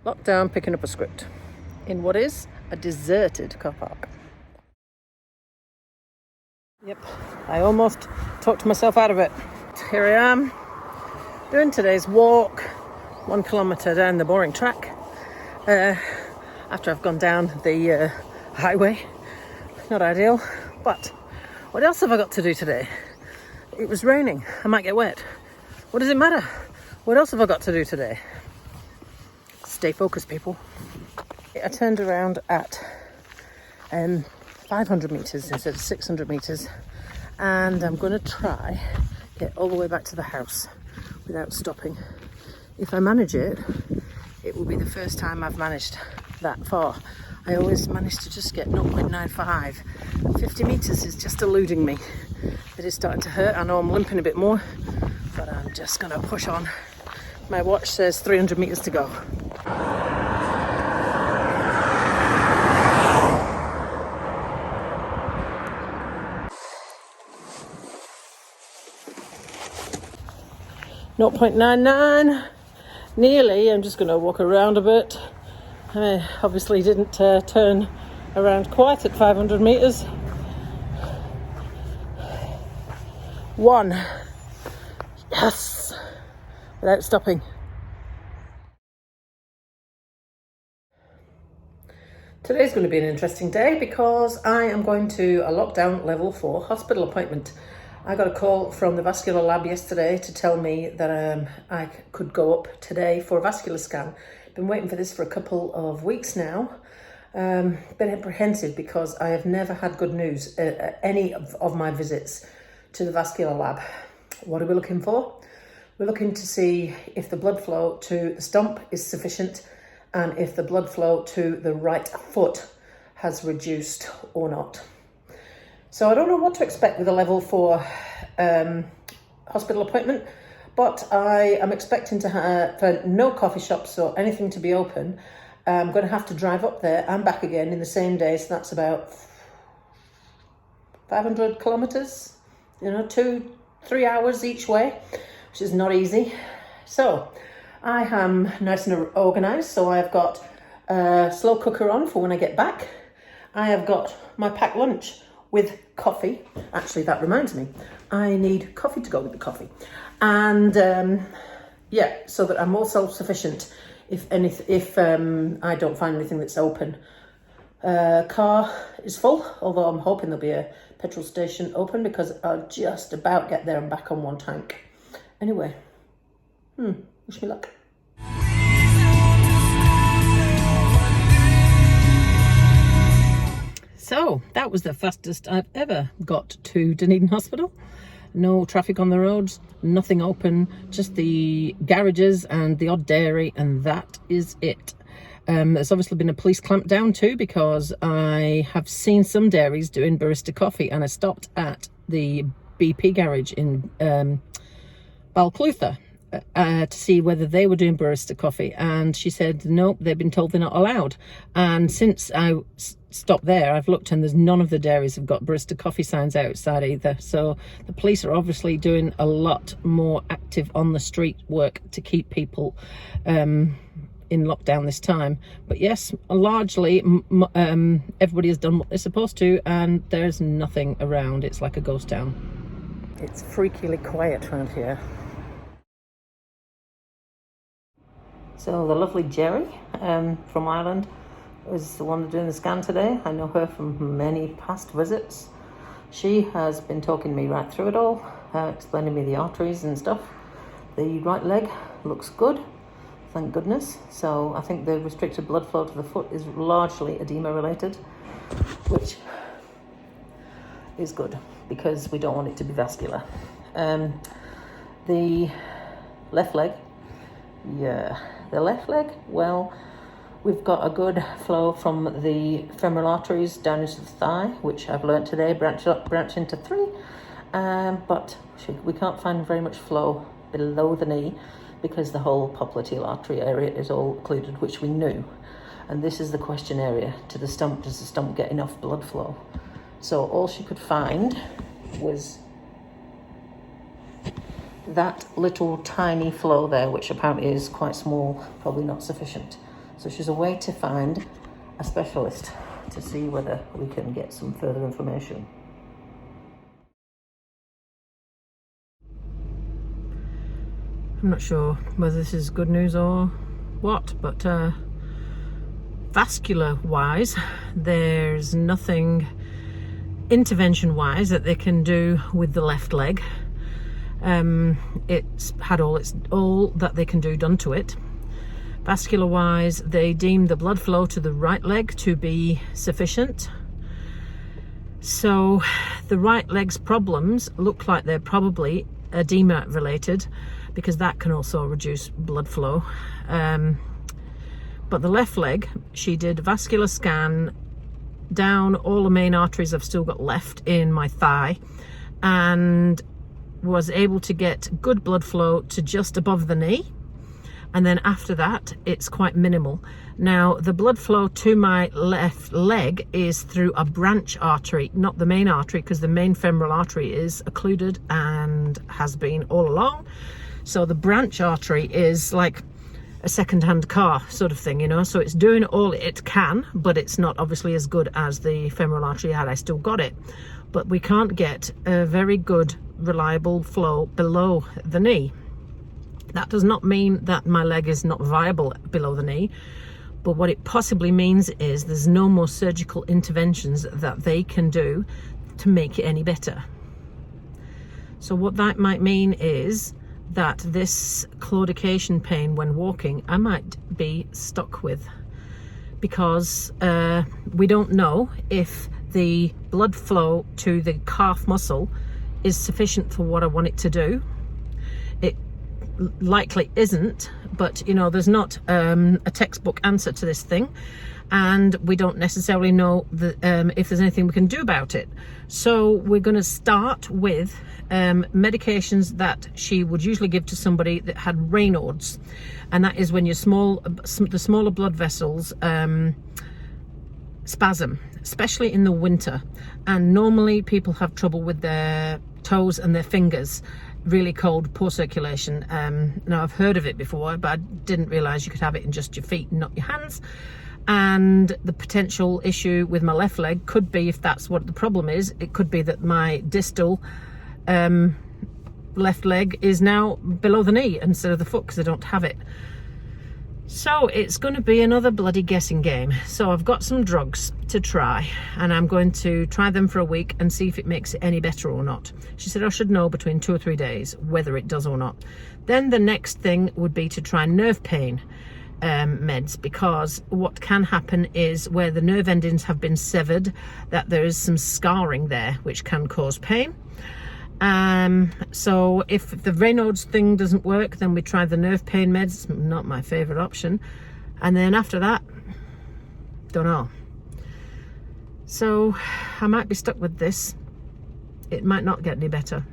Lockdown, picking up a script in what is a deserted car park. Yep, I almost talked myself out of it. Here I am, doing today's walk, 1 kilometre down the boring track. After I've gone down the highway. Not ideal, but what else have I got to do today? It was raining, I might get wet. What does it matter? What else have I got to do today? Stay focused, people. I turned around at 500 metres instead of 600 metres, and I'm going to try get all the way back to the house without stopping. If I manage it, it will be the first time I've managed that far. I always manage to just get 0.95. 50 metres is just eluding me. It is starting to hurt. I know I'm limping a bit more, but I'm just going to push on. My watch says 300 metres to go. .99, nearly. I'm just going to walk around a bit. I obviously didn't turn around quite at 500 metres. 1. Yes! Without stopping. Today's going to be an interesting day because I am going to a lockdown level 4 hospital appointment. I got a call from the Vascular lab yesterday to tell me that I could go up today for a vascular scan. Been waiting for this for a couple of weeks now. Been apprehensive because I have never had good news at any of my visits to the vascular lab. What are we looking for? We're looking to see if the blood flow to the stump is sufficient and if the blood flow to the right foot has reduced or not. So I don't know what to expect with a level 4 hospital appointment, but I am expecting to have for no coffee shops or anything to be open. I'm going to have to drive up there and back again in the same day, so that's about 500 kilometres, 2-3 hours each way, which is not easy. So I am nice and organised, so I've got a slow cooker on for when I get back. I have got my packed lunch with coffee. Actually, that reminds me, I need coffee to go with the coffee. And so that I'm more self-sufficient if I don't find anything that's open. Car is full, although I'm hoping there'll be a petrol station open because I'll just about get there and back on 1 tank. Anyway, wish me luck. So that was the fastest I've ever got to Dunedin Hospital. No traffic on the roads, nothing open, just the garages and the odd dairy, and that is it. There's obviously been a police clampdown too, because I have seen some dairies doing barista coffee, and I stopped at the BP garage in Balclutha to see whether they were doing barista coffee, and she said nope, they've been told they're not allowed. And since I stopped there, I've looked and there's none of the dairies have got barista coffee signs outside either. So the police are obviously doing a lot more active on the street work to keep people in lockdown this time. But yes, largely everybody has done what they're supposed to, and there's nothing around. It's like a ghost town. It's freakily quiet around here. So the lovely Jerry from Ireland is the one doing the scan today. I know her from many past visits. She has been talking me right through it all, explaining me the arteries and stuff. The right leg looks good, thank goodness. So I think the restricted blood flow to the foot is largely edema related, which is good because we don't want it to be vascular. The left leg, well, we've got a good flow from the femoral arteries down into the thigh, which I've learnt today, branch into 3. But we can't find very much flow below the knee because the whole popliteal artery area is all occluded, which we knew. And this is the question area to the stump. Does the stump get enough blood flow? So all she could find was that little tiny flow there, which apparently is quite small, probably not sufficient. So she's away to find a specialist to see whether we can get some further information. I'm not sure whether this is good news or what, but vascular wise, there's nothing intervention wise that they can do with the left leg. It's had all that they can do done to it. Vascular wise, they deem the blood flow to the right leg to be sufficient. So the right leg's problems look like they're probably edema related, because that can also reduce blood flow. But the left leg, she did a vascular scan down all the main arteries I've still got left in my thigh, and was able to get good blood flow to just above the knee. And then after that, it's quite minimal. Now, the blood flow to my left leg is through a branch artery, not the main artery, because the main femoral artery is occluded and has been all along. So the branch artery is like a second-hand car sort of thing, you know, so it's doing all it can, but it's not obviously as good as the femoral artery had. I still got it, but we can't get a very good, reliable flow below the knee. That does not mean that my leg is not viable below the knee, but what it possibly means is there's no more surgical interventions that they can do to make it any better. So what that might mean is that this claudication pain when walking, I might be stuck with, because we don't know if the blood flow to the calf muscle is sufficient for what I want it to do. It likely isn't, but you know, there's not a textbook answer to this thing, and we don't necessarily know if there's anything we can do about it. So we're going to start with medications that she would usually give to somebody that had Raynaud's, and that is when the smaller blood vessels spasm, especially in the winter. And normally people have trouble with their toes and their fingers, really cold, poor circulation. Now I've heard of it before, but I didn't realize you could have it in just your feet and not your hands. And the potential issue with my left leg could be, if that's what the problem is, it could be that my distal left leg is now below the knee instead of the foot, because I don't have it. So it's going to be another bloody guessing game. So I've got some drugs to try, and I'm going to try them for a week and see if it makes it any better or not. She said I should know between 2 or 3 days whether it does or not. Then the next thing would be to try nerve pain meds, because what can happen is where the nerve endings have been severed, that there is some scarring there which can cause pain. So if the Raynaud's thing doesn't work, then we try the nerve pain meds. Not my favorite option. And then after that, don't know. So I might be stuck with this. It might not get any better.